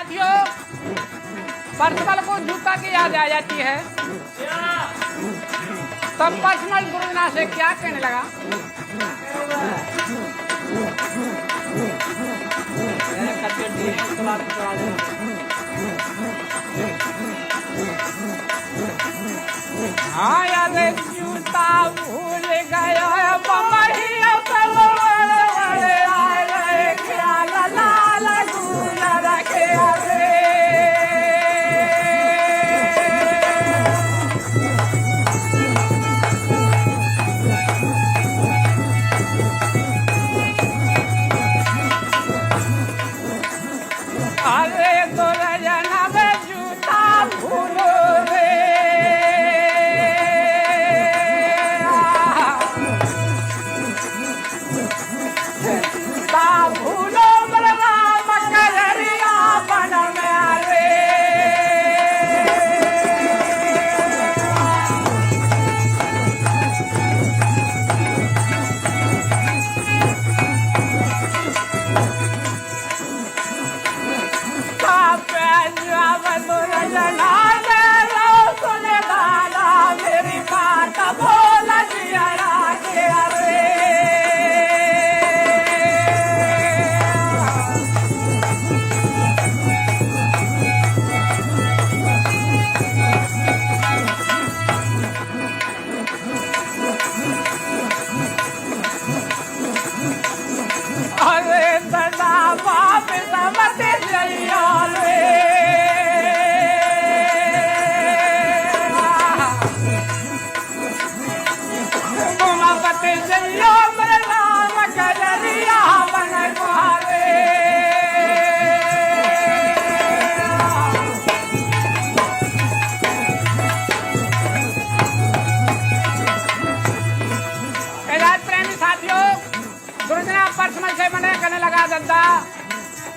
साथियों, पर्सनल को जूता की याद आ जाती है। तब पर्सनल गुरुजना से क्या कहने लगा? हाँ यार जूता भूल गया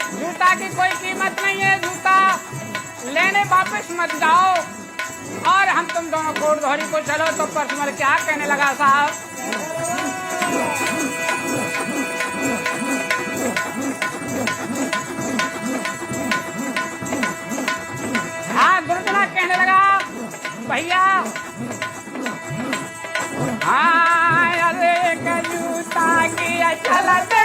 जूता की कोई कीमत नहीं है, जूता लेने वापस मत जाओ और हम तुम दोनों कोट धोरी को चलो। तो परसमल क्या कहने लगा साहब? हाँ गुरुजना कहने लगा भैया हाँ अरे जूता की चलत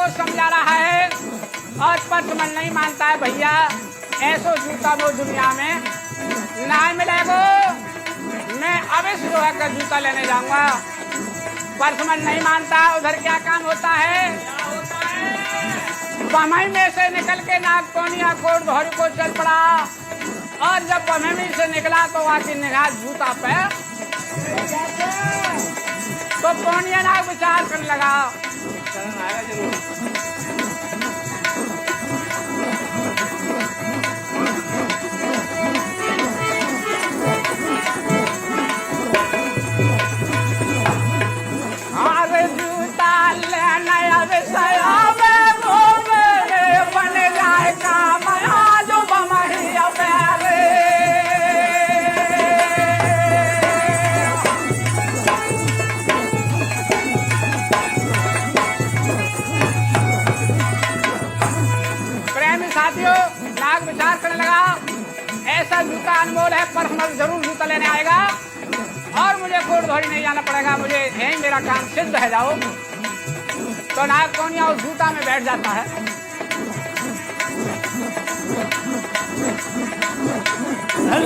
समझा रहा है और परसमल नहीं मानता है। भैया ऐसो जूता वो दुनिया में ना मिलेगा, मैं अवश्य जो है का जूता लेने जाऊंगा। परसमल नहीं मानता। उधर क्या काम होता है? बमई में से निकल के नागकोनिया कोट धोरी को चल पड़ा और जब बमई से निकला तो आके निगाह जूता पे तो कोनिया नाग विचार करने लगा बन जाए काम जो बमही ऐसा जूता अनमोल है, परसमल जरूर जूता लेने आएगा और मुझे कोटधोरी नहीं जाना पड़ेगा, मुझे यही मेरा काम सिद्ध है। जाओ तो नाग कौनिया उस जूता में बैठ जाता है।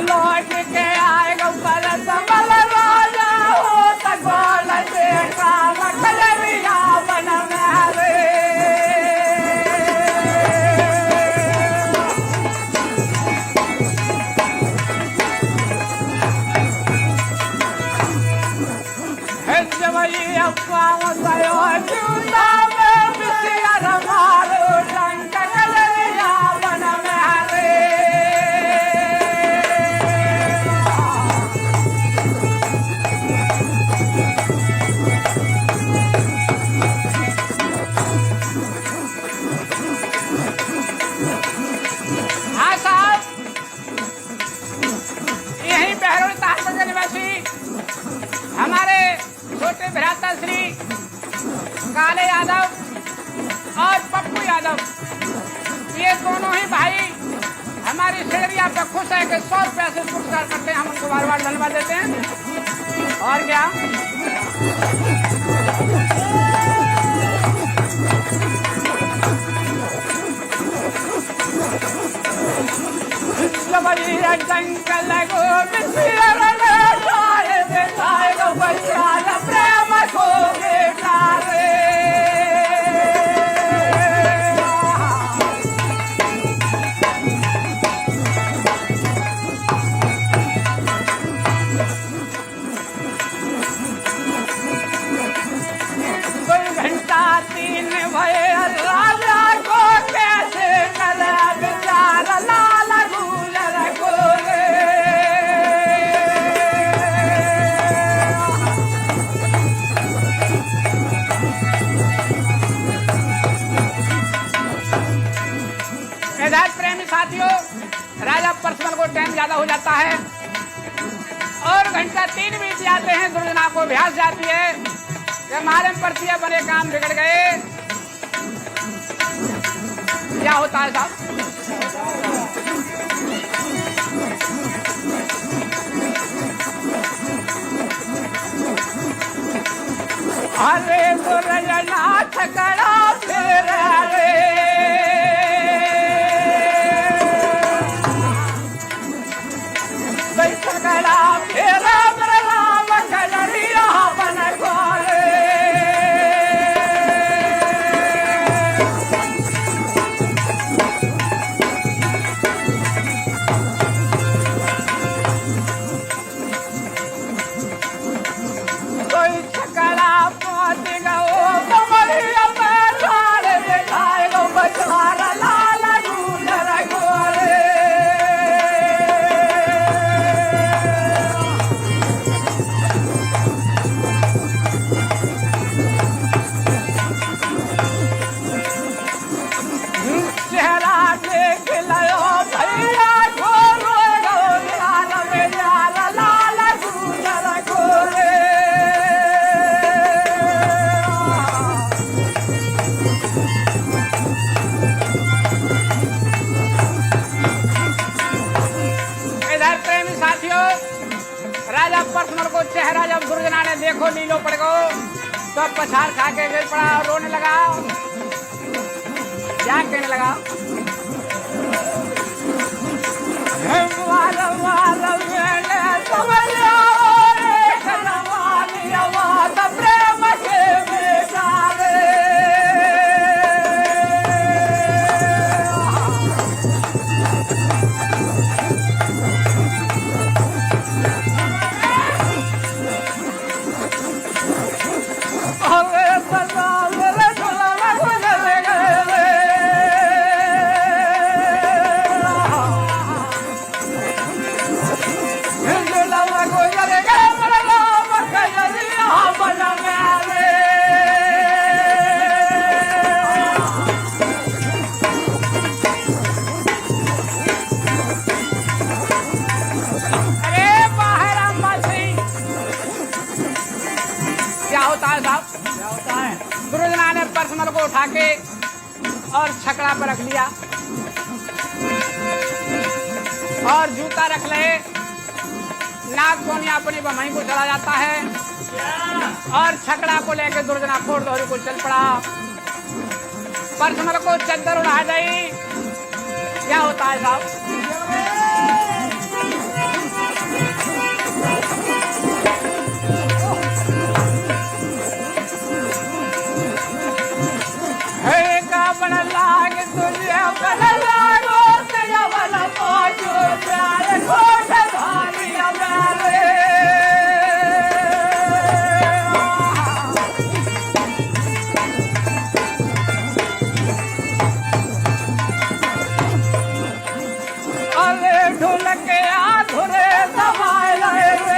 लौट के आएगा परसमल राजा हो तगोल देखा मकलरिया बन में हमारे छोटे भ्राता श्री काले यादव और पप्पू यादव, ये दोनों ही भाई हमारी शेरिया पे खुश है कि 100 रुपया से पुरस्कार करते हैं, हम उनको बार बार धन्यवाद देते हैं। और क्या जंगल प्रेम को बेटारे घंटा 3 भये राजा को कैसे कर विचार लाल गुजर गोरे प्रेमी साथियों, राजा परसमल को टाइम ज्यादा हो जाता है और घंटा 3 बीत जाते हैं। दुर्जना को अभ्यास जाती है कि हमारे परतिया बने काम बिगड़ गए। क्या होता है साहब? अरे दुर्जना ठकड़ा फिर परसमल को चेहरा जब दुर्जना ने देखो नीलो पड़ गो तो पछाड़ खा के गिर पड़ा और रोने लगा। क्या कहने लगा? प्रेम के बेचारे दुर्जना ने परसमल को उठा के और छकड़ा पर रख लिया और जूता रख ले। नाग कोनिया अपनी बम्बई को चला जाता है और छकड़ा को लेकर दुर्जना फोड़ दोहरी को चल पड़ा। परसमल को चद्दर उड़ा गई। क्या होता है साहब? लाग तुझे बल लागो तेरा बल पाछो प्यार कोठ धारिया मेरे। अरे ढोलक के आधुरे दबाए लाए रे।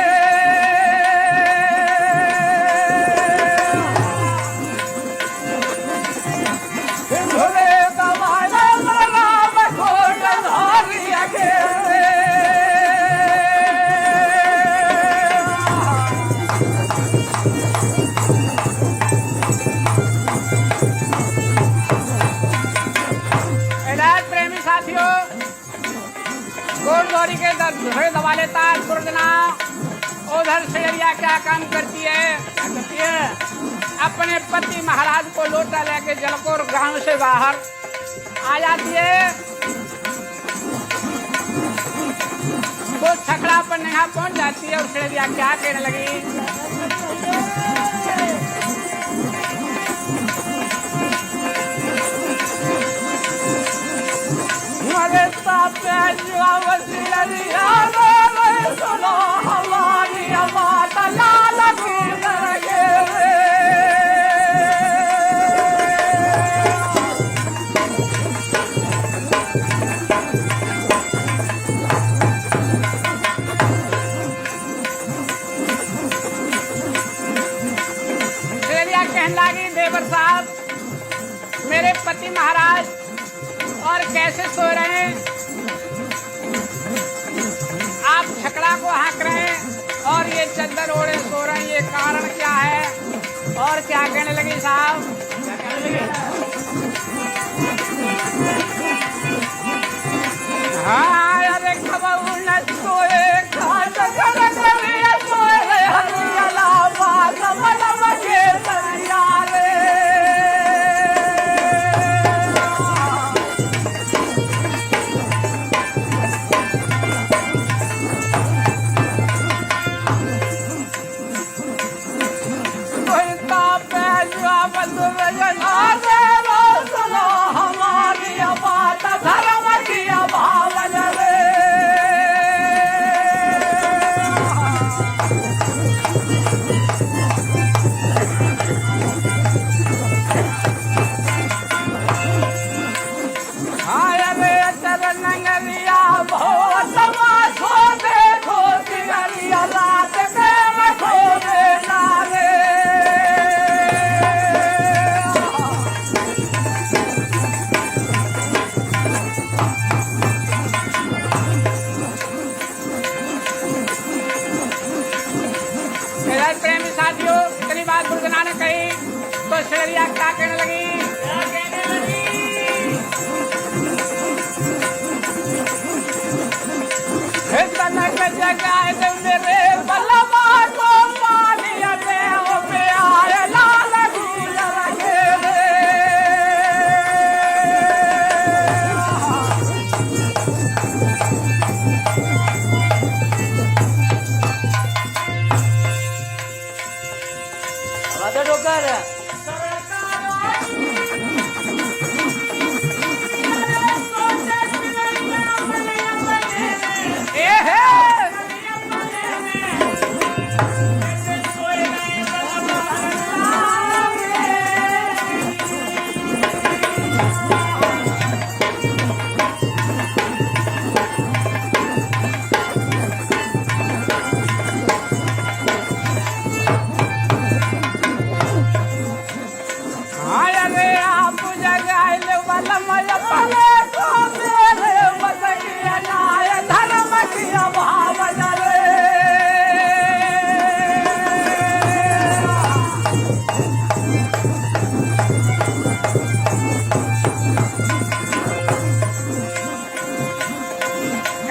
गोरगोरी के धड़े दबा लेता है दुर्जना। उधर शेरिया क्या काम करती है? अपने पति महाराज को लोटा लेके जलकोर गांव से बाहर आ जाती है। वो छकड़ा पर नेहा पहुंच जाती है और शेरिया क्या कहने लगी? सुनो हमारी बात लाल कहने लगी, देवर साहब मेरे पति महाराज और कैसे सो रहे हैं? आप छकड़ा को हाँक रहे हैं और ये चद्दर ओढ़े सो रहे हैं, ये कारण क्या है? और क्या कहने लगी साहब? क्या कहने लगी? हाँ अरे खबू न सोए खाट कर करे सोए हरियाला बात बलम के दरिया रे। हमारी बात धर्म की भावन रे। नंगरिया बहुत खो देखो सिंगरिया रात में खो देना रे। मेरा प्रेमी साथियों इतनी बात दुर्गना ने कही तो शेरिया क्या कहने लगी? जगाए मेरे बलमा को पानी में आए लाल गुल रखे रे। डोकर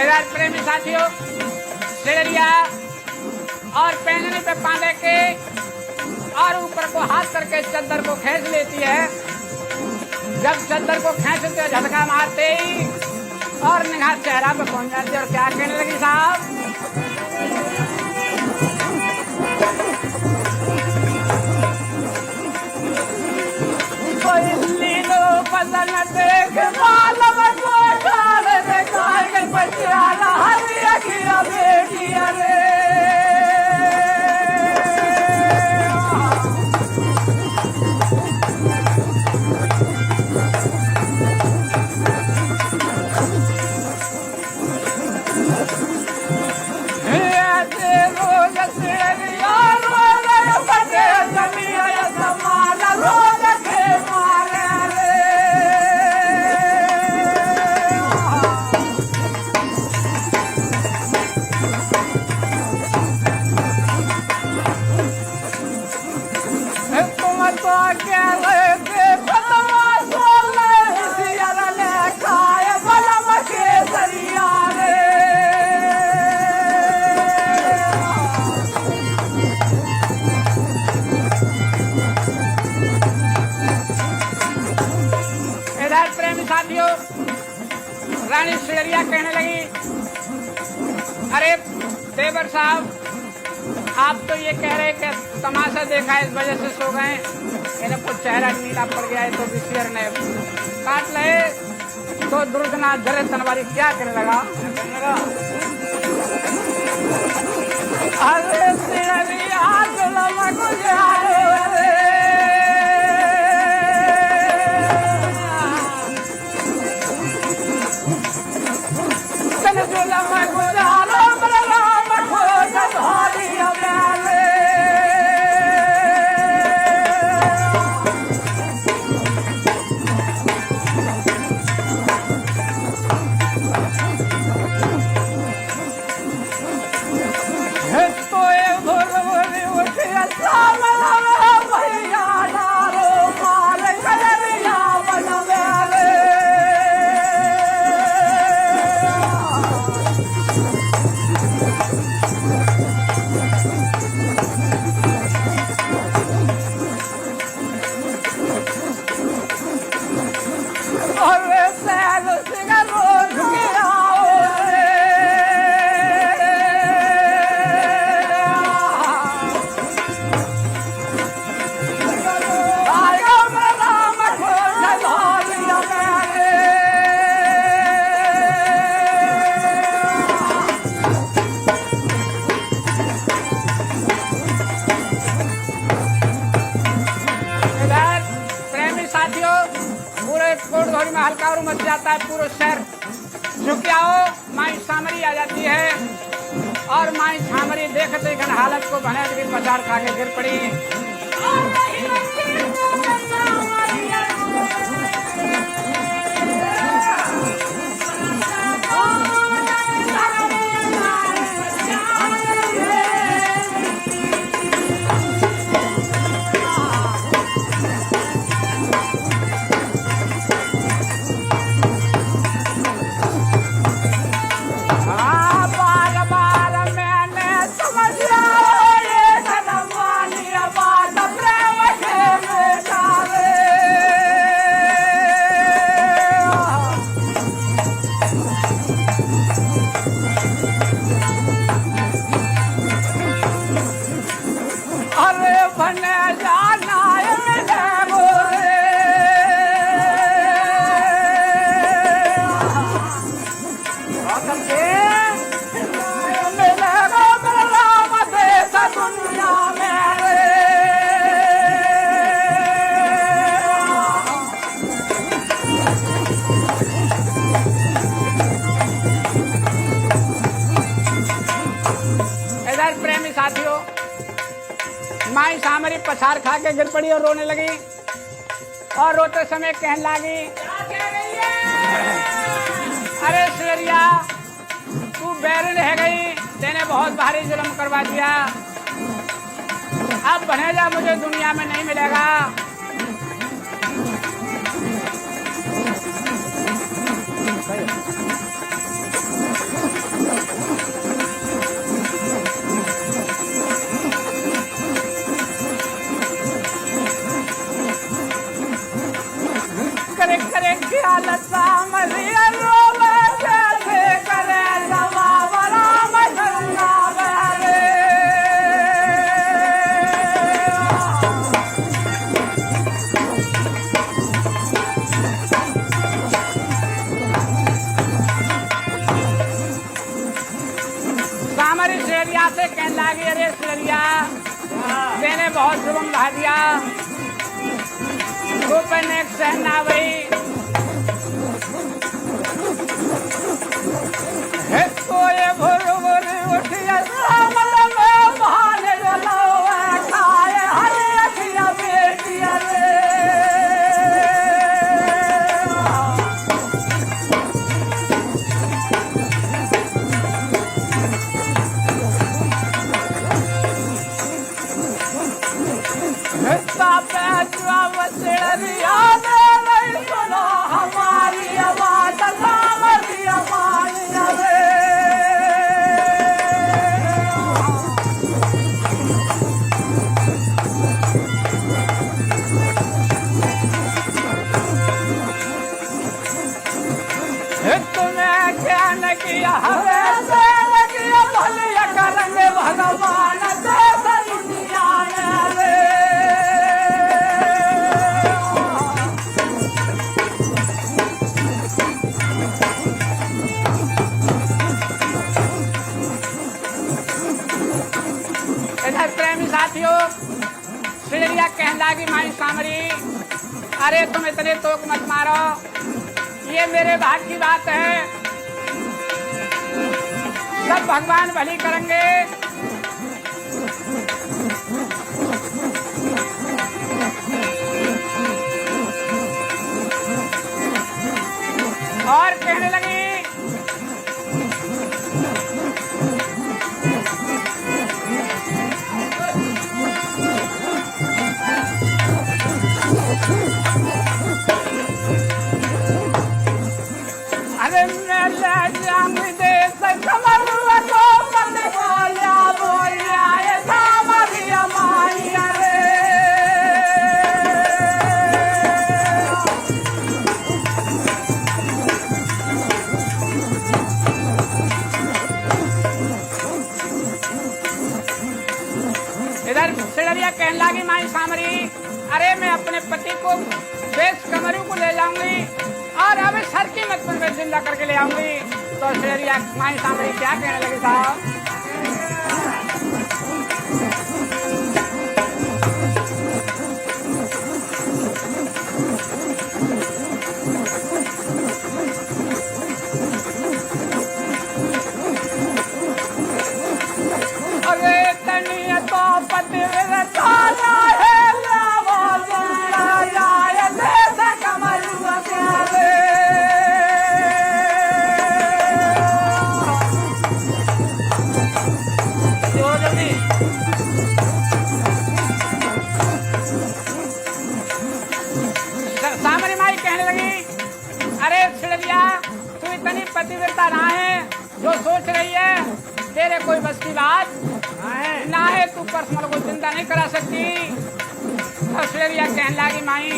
इधर प्रेमी साथियों सिड़रिया और पैंजनी पे पाले के और ऊपर को हाथ करके चद्दर को खींच लेती है। जब चद्दर को खींचते झटका मारते ही और निगाह चेहरा पे पहुंच जाती है और क्या कहने लगी साहब, कोई लीलो बदन देख मालम को डाल दे काहे बचियाला हरी अखिया बेटी रे। रानी सिड़रिया कहने लगी, अरे देवर साहब आप तो ये कह रहे कि तमाशा देखा इस वजह से सो गए, इन्हें कुछ चेहरा नीला पड़ गया है तो विषयर ने काट ले तो दुर्गना जरे तनवारी क्या करने लगा, अरे सिड़रिया में हल्का और मच जाता है पूरा शहर झुक आओ। माई सामरी आ जाती है और माई सामरी देखते घन हालत को भने गिर बाजार खा के गिर पड़ी। माई सामरी पछाड़ खा के गिर पड़ी और रोने लगी और रोते समय कहने लगी, अरे सिड़रिया तू बैरन है गई, तेने बहुत भारी जुल्म करवा दिया, अब भनेजा मुझे दुनिया में नहीं मिलेगा। सामरी शेरिया से कहने लगी, अरे शेरिया मैंने बहुत जुर्म ढा दिया, तो मैंने एक सहना वही तो ये भोर भोर उठिया मतलब बहाने जो लाओ खाए हरे अखिया बेटिया रे। नहीं सुनो हमारी आवाज सामरी आवाज रे। तुम्हें क्या न किया हमें से किया भलिया करेंगे भगवान जैसा दुनिया रे। इधर प्रेमी साथियों शेरिया कहने लगी, माई सामरी अरे तुम इतने तोक मत मारो, ये मेरे भाग की बात है, सब भगवान भली करेंगे। और कहने लगी अरे मैं ले जाऊंगी देश कमरुआ को मन बोलिया बोलिया ये सामरी अमाई रे। इधर शेरिया कहने लगी, माई सामरी अरे मैं अपने पति को देश कमरू को ले जाऊंगी और अब सर की मत पर जिंदा करके ले आऊंगी। तो शेरिया माई सामरी क्या कहने लगी साहब, अरे तनिया तो पति है सामरी माई कहने लगी, अरे शेरिया तू इतनी पतिव्रता ना है जो सोच रही है, तेरे कोई बस की बात ना है, तू परसमल को जिंदा नहीं करा सकती। तो शेरिया कहने लगी, माई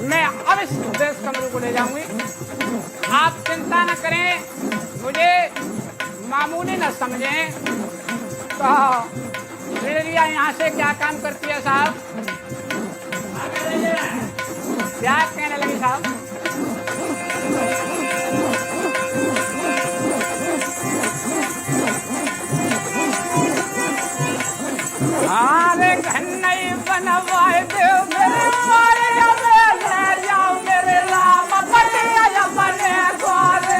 मैं अब इस देश कमरू को ले जाऊंगी, आप चिंता न करें, मुझे मामूली न समझें। तो शेरिया यहाँ से क्या काम करती है साहब, क्या कहने लगी साहब, अरे घर नहीं बनवाए दो मेरे मारे ले जाओ मेरे राम पटिया बने द्वारे।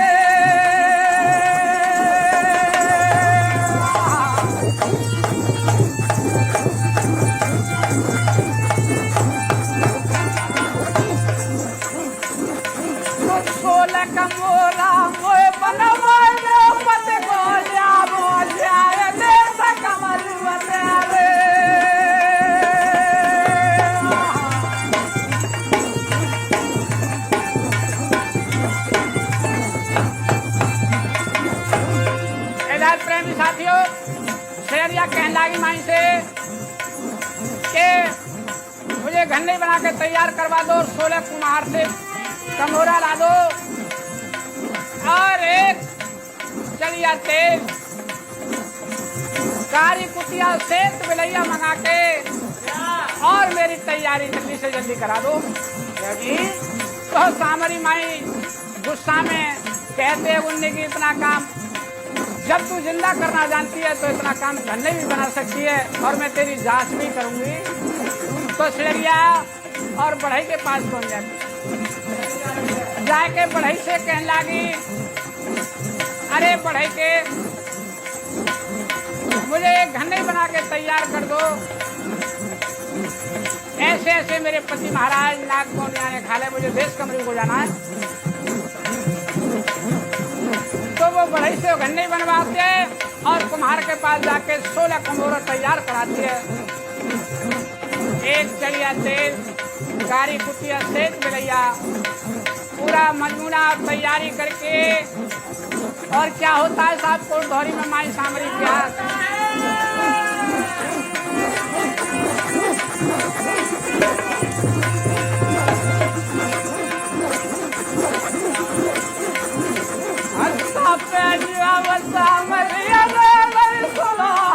सोलह का मोरा मोए बनवाए दो पति को जाए देश कमरू रे। प्रेमी साथियों शेरिया कहने लगी माई से कि मुझे घंटी बना के तैयार करवा दो और 16 कुम्हार से कमोरा ला दो और एक चलिया तेल कारी कुटिया सेत बिलैया मंगा के और मेरी तैयारी जल्दी से जल्दी करा दो। तो सामरी माई गुस्सा में कहते उन्हें कि इतना काम जब तू जिंदा करना जानती है तो इतना काम धन्य भी बना सकती है, और मैं तेरी जांच भी करूंगी। तो सिलरिया और बढ़ई के पास पहुंच जाके बढ़ई से कहने लगी, अरे बढ़ई के मुझे एक घन्नी बना के तैयार कर दो। ऐसे ऐसे मेरे पति महाराज नाग कौनिया ने खा ले, मुझे देश कमरी को जाना है। तो वो बढ़ई से घन्नी बनवाते हैं और कुम्हार के पास जाके 16 कमोर तैयार कराती है। एक चलिया तेल, गाड़ी कुटिया सेठ मिलैया, पूरा मजमूना तैयारी करके। और क्या होता है साहब कोट धौरी में माई सामरी क्या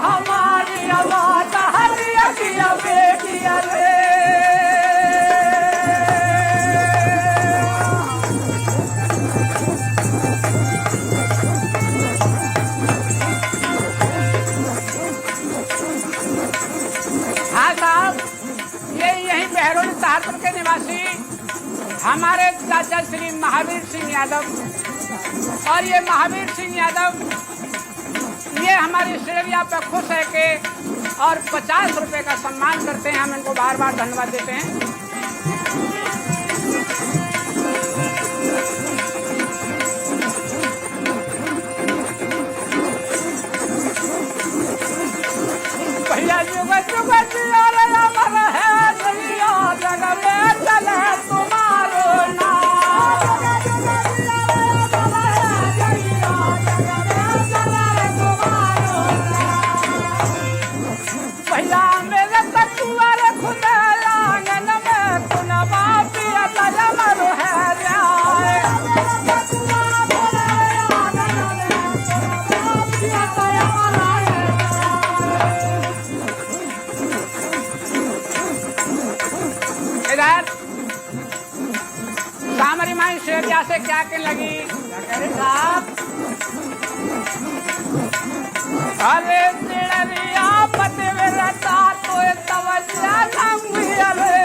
हमारी आवाज हरिया किया बेटिया रे। सहारनपुर के निवासी हमारे चाचा श्री महावीर सिंह यादव, और ये महावीर सिंह यादव ये हमारी सिलरिया पे खुश है के और 50 रुपए का सम्मान करते हैं। हम इनको बार बार धन्यवाद देते हैं। भैया जुग जुग अमर है जग में चले तुम्हारो नाम। भैया मेरे तकुआर खुद आंगन में कुनबा पिया अमर है जाए। सामरी माई शेरिया से क्या कहने लगी, अरे सिलरिया पतिव्रता तो तवज्जा नंगिया रे।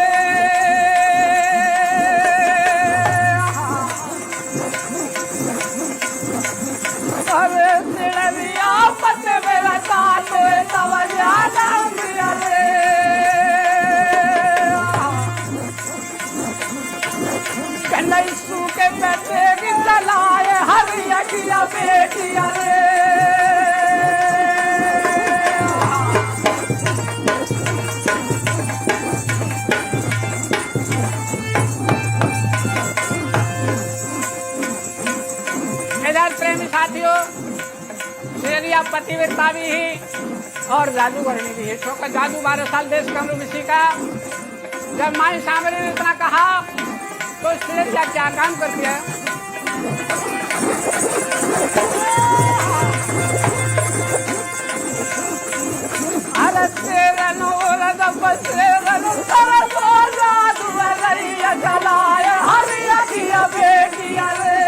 अरे सिलरिया पतिव्रता तो तवज्जा नंगिया रे। कन्हैया के बेटे की चलाए हरिया किया बेटिया रे। इधर प्रेमी साथियों शेरिया पतिव्रता भी ही और जादूगरनी भी है। छोका जादू 12 साल देश कमरू किसी का। जब माई सामरी ने इतना कहा तो शेरिया क्या काम करती है। अरे तेरा नोरा जादू चलाए हरिया किया बेटिया रे।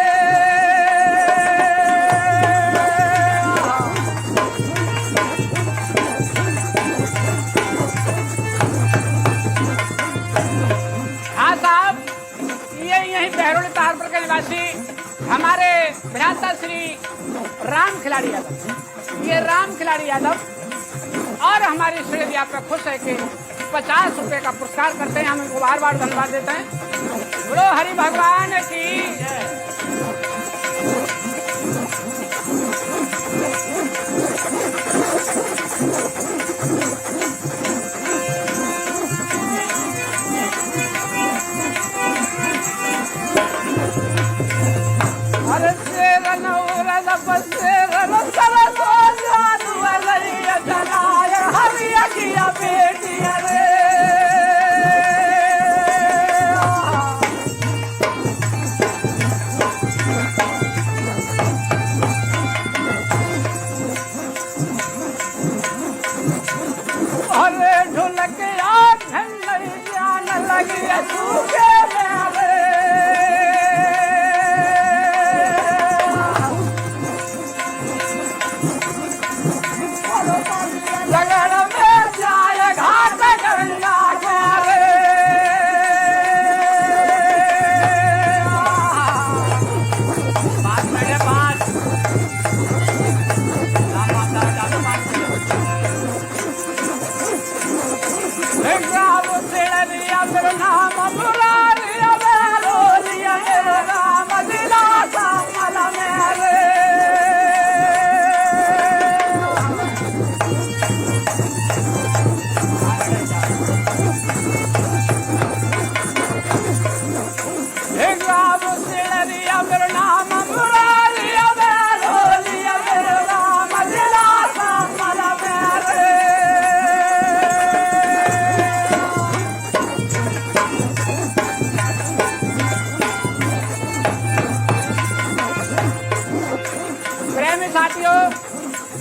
हाँ साहब, यही बहरोली सहारनपुर के निवासी हमारे भ्राता श्री राम खिलाड़ी यादव, ये राम खिलाड़ी यादव और हमारी सिलरिया पे खुश है कि 50 रुपए का पुरस्कार करते हैं। हम इनको बार बार धन्यवाद देते हैं। बोलो हरि भगवान की।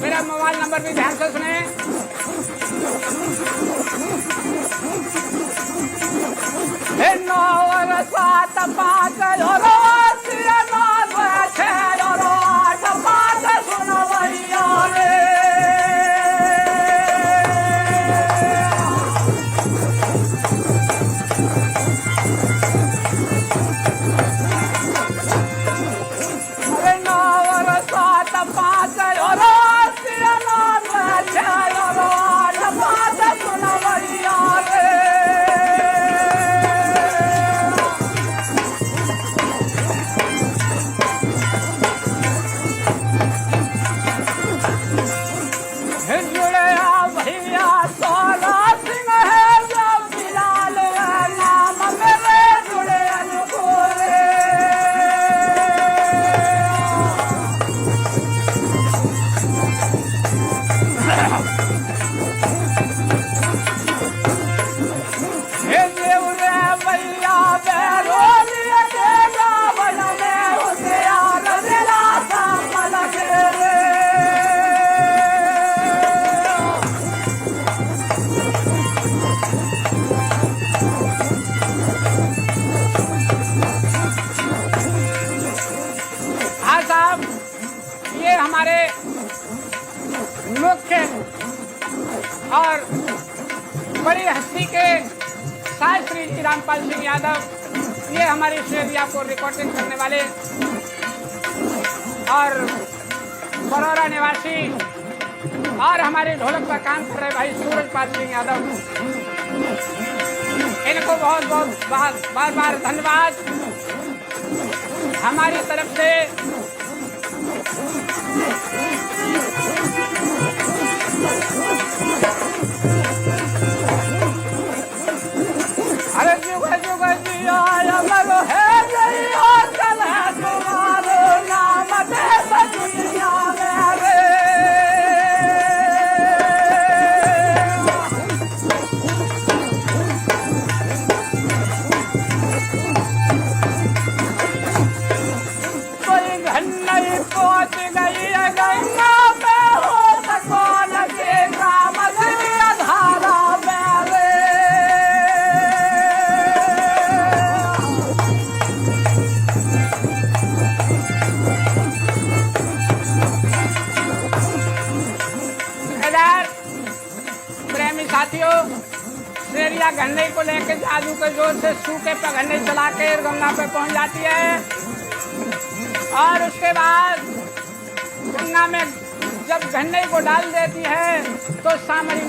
मेरा मोबाइल नंबर भी ध्यान से सुने। 975 सुनो भैया रे। ये हमारे मुख्य और बड़ी हस्ती के शास्त्री जी रामपाल सिंह यादव, ये हमारी शेरिया को रिकॉर्डिंग करने वाले और बरौरा निवासी और हमारे ढोलक पर काम कर रहे भाई सूरजपाल सिंह यादव, इनको बहुत बहुत बार बार धन्यवाद हमारी तरफ से। अरे जुग जुग जिया अमर है जय और कल है तुम्हारो नाम देश दुनिया में रे। कोई घन नहीं पहुंच गई गंगा पे हो सको न के काम धारा में। प्रेमी साथियों, शेरिया गन्ने को लेकर जादू के जोर से सूखे पे गन्ने चला के गंगा पे पहुंच जाती है और उसके बाद गंगा में जब गन्ने को डाल देती है तो सामरी